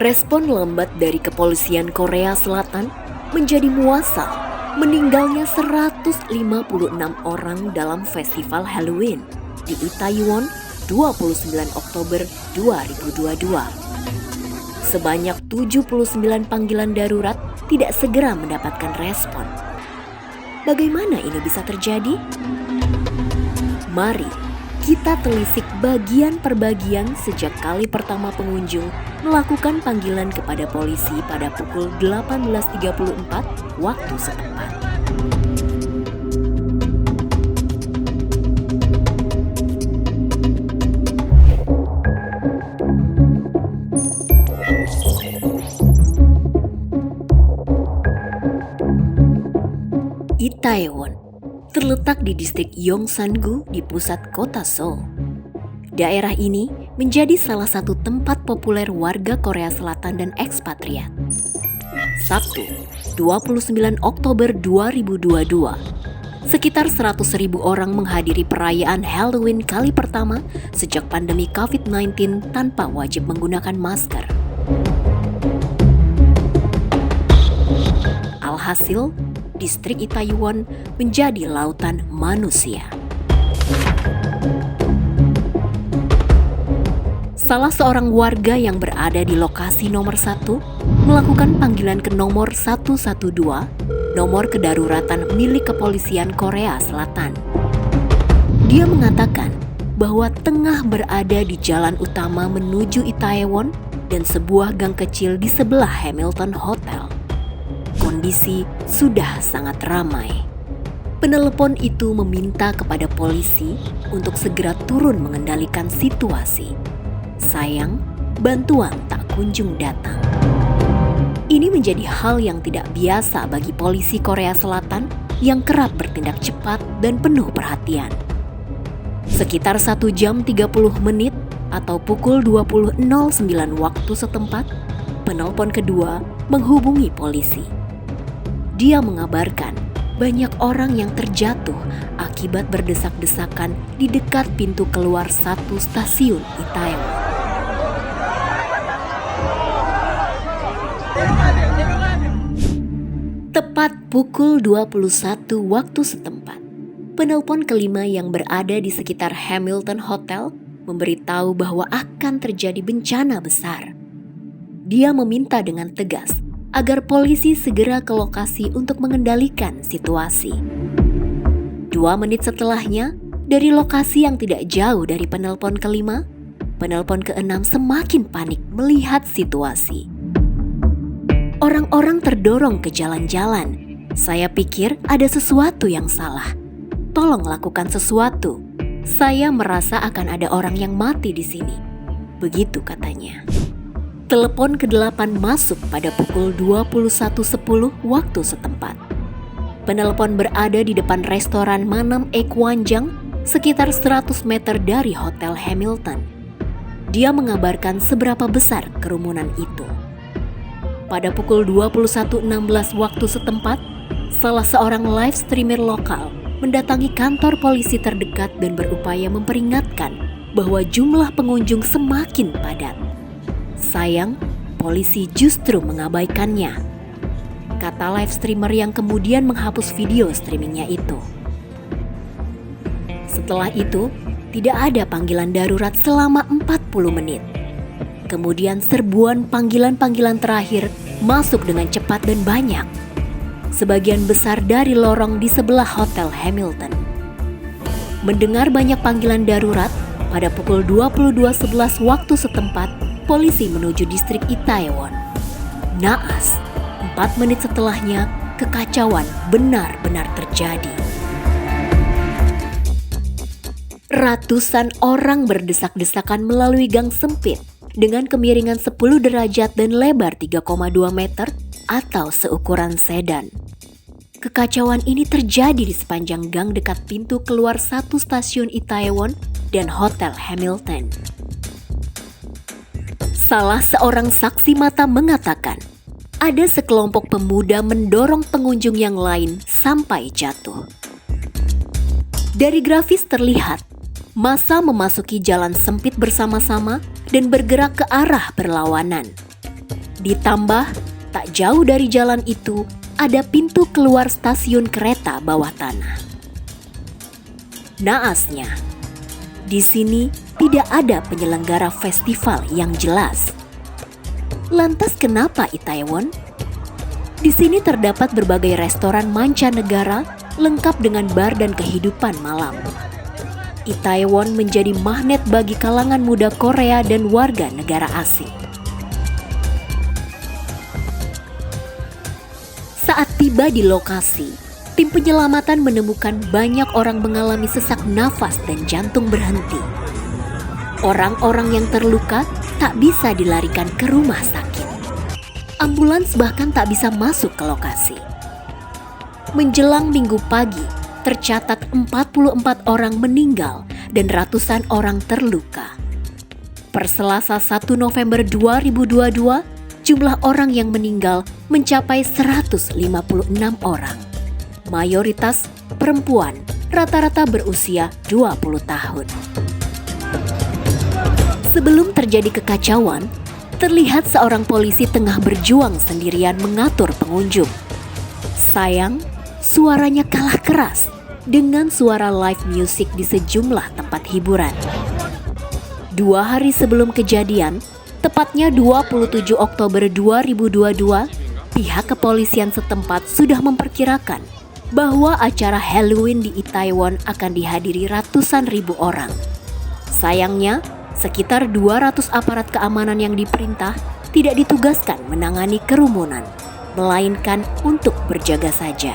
Respon lambat dari kepolisian Korea Selatan menjadi muasal meninggalnya 156 orang dalam festival Halloween di Itaewon 29 Oktober 2022. Sebanyak 79 panggilan darurat tidak segera mendapatkan respon. Bagaimana ini bisa terjadi? Mari kita telisik bagian per bagian sejak kali pertama pengunjung melakukan panggilan kepada polisi pada pukul 18.34 waktu setempat. Itaewon terletak di distrik Yongsan-gu di pusat kota Seoul. Daerah ini menjadi salah satu tempat populer warga Korea Selatan dan ekspatriat. Sabtu, 29 Oktober 2022, sekitar 100.000 orang menghadiri perayaan Halloween kali pertama sejak pandemi COVID-19 tanpa wajib menggunakan masker. Alhasil, distrik Itaewon menjadi lautan manusia. Salah seorang warga yang berada di lokasi nomor 1 melakukan panggilan ke nomor 112, nomor kedaruratan milik kepolisian Korea Selatan. Dia mengatakan bahwa tengah berada di jalan utama menuju Itaewon dan sebuah gang kecil di sebelah Hamilton Hotel. Kondisi sudah sangat ramai. Penelepon itu meminta kepada polisi untuk segera turun mengendalikan situasi. Sayang, bantuan tak kunjung datang. Ini menjadi hal yang tidak biasa bagi polisi Korea Selatan yang kerap bertindak cepat dan penuh perhatian. Sekitar 1 jam 30 menit atau pukul 20.09 waktu setempat, penelpon kedua menghubungi polisi. Dia mengabarkan banyak orang yang terjatuh akibat berdesak-desakan di dekat pintu keluar satu stasiun Itaewon. Tepat pukul 21 waktu setempat, penelpon kelima yang berada di sekitar Hamilton Hotel memberitahu bahwa akan terjadi bencana besar. Dia meminta dengan tegas agar polisi segera ke lokasi untuk mengendalikan situasi. 2 menit setelahnya, dari lokasi yang tidak jauh dari penelpon kelima, penelpon keenam semakin panik melihat situasi. Orang-orang terdorong ke jalan-jalan. Saya pikir ada sesuatu yang salah. Tolong lakukan sesuatu. Saya merasa akan ada orang yang mati di sini. Begitu katanya. Telepon ke-8 masuk pada pukul 21.10 waktu setempat. Penelpon berada di depan restoran Manam Ekwanjang sekitar 100 meter dari Hotel Hamilton. Dia mengabarkan seberapa besar kerumunan itu. Pada pukul 21.16 waktu setempat, salah seorang live streamer lokal mendatangi kantor polisi terdekat dan berupaya memperingatkan bahwa jumlah pengunjung semakin padat. Sayang, polisi justru mengabaikannya, kata live streamer yang kemudian menghapus video streamingnya itu. Setelah itu, tidak ada panggilan darurat selama 40 menit. Kemudian serbuan panggilan-panggilan terakhir masuk dengan cepat dan banyak. Sebagian besar dari lorong di sebelah Hotel Hamilton. Mendengar banyak panggilan darurat, pada pukul 22.11 waktu setempat, polisi menuju distrik Itaewon. Naas, 4 menit setelahnya, kekacauan benar-benar terjadi. Ratusan orang berdesak-desakan melalui gang sempit dengan kemiringan 10 derajat dan lebar 3,2 meter atau seukuran sedan. Kekacauan ini terjadi di sepanjang gang dekat pintu keluar satu stasiun Itaewon dan Hotel Hamilton. Salah seorang saksi mata mengatakan, ada sekelompok pemuda mendorong pengunjung yang lain sampai jatuh. Dari grafis terlihat, massa memasuki jalan sempit bersama-sama dan bergerak ke arah berlawanan. Ditambah, tak jauh dari jalan itu ada pintu keluar stasiun kereta bawah tanah. Naasnya, di sini tidak ada penyelenggara festival yang jelas. Lantas kenapa Itaewon? Di sini terdapat berbagai restoran mancanegara lengkap dengan bar dan kehidupan malam. Itaewon menjadi magnet bagi kalangan muda Korea dan warga negara asing. Saat tiba di lokasi, tim penyelamatan menemukan banyak orang mengalami sesak nafas dan jantung berhenti. Orang-orang yang terluka tak bisa dilarikan ke rumah sakit. Ambulans bahkan tak bisa masuk ke lokasi. Menjelang Minggu pagi, tercatat 44 orang meninggal dan ratusan orang terluka. Per Selasa 1 November 2022, jumlah orang yang meninggal mencapai 156 orang. Mayoritas perempuan, rata-rata berusia 20 tahun. Sebelum terjadi kekacauan, terlihat seorang polisi tengah berjuang sendirian mengatur pengunjung. Sayang, suaranya kalah keras dengan suara live music di sejumlah tempat hiburan. 2 hari sebelum kejadian, tepatnya 27 Oktober 2022, pihak kepolisian setempat sudah memperkirakan bahwa acara Halloween di Itaewon akan dihadiri ratusan ribu orang. Sayangnya, sekitar 200 aparat keamanan yang diperintah tidak ditugaskan menangani kerumunan, melainkan untuk berjaga saja.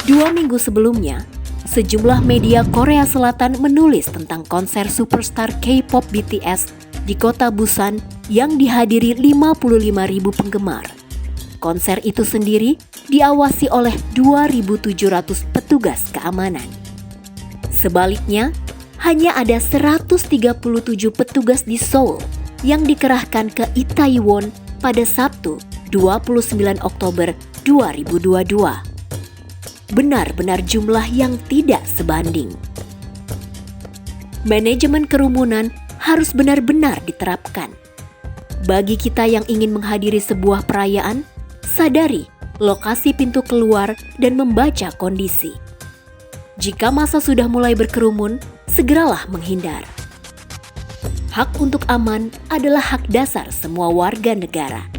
2 minggu sebelumnya, sejumlah media Korea Selatan menulis tentang konser superstar K-pop BTS di kota Busan yang dihadiri 55.000 penggemar. Konser itu sendiri diawasi oleh 2.700 petugas keamanan. Sebaliknya, hanya ada 137 petugas di Seoul yang dikerahkan ke Itaewon pada Sabtu 29 Oktober 2022. Benar-benar jumlah yang tidak sebanding. Manajemen kerumunan harus benar-benar diterapkan. Bagi kita yang ingin menghadiri sebuah perayaan, sadari lokasi pintu keluar dan membaca kondisi. Jika massa sudah mulai berkerumun, segeralah menghindar. Hak untuk aman adalah hak dasar semua warga negara.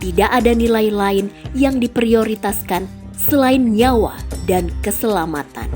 Tidak ada nilai lain yang diprioritaskan selain nyawa dan keselamatan.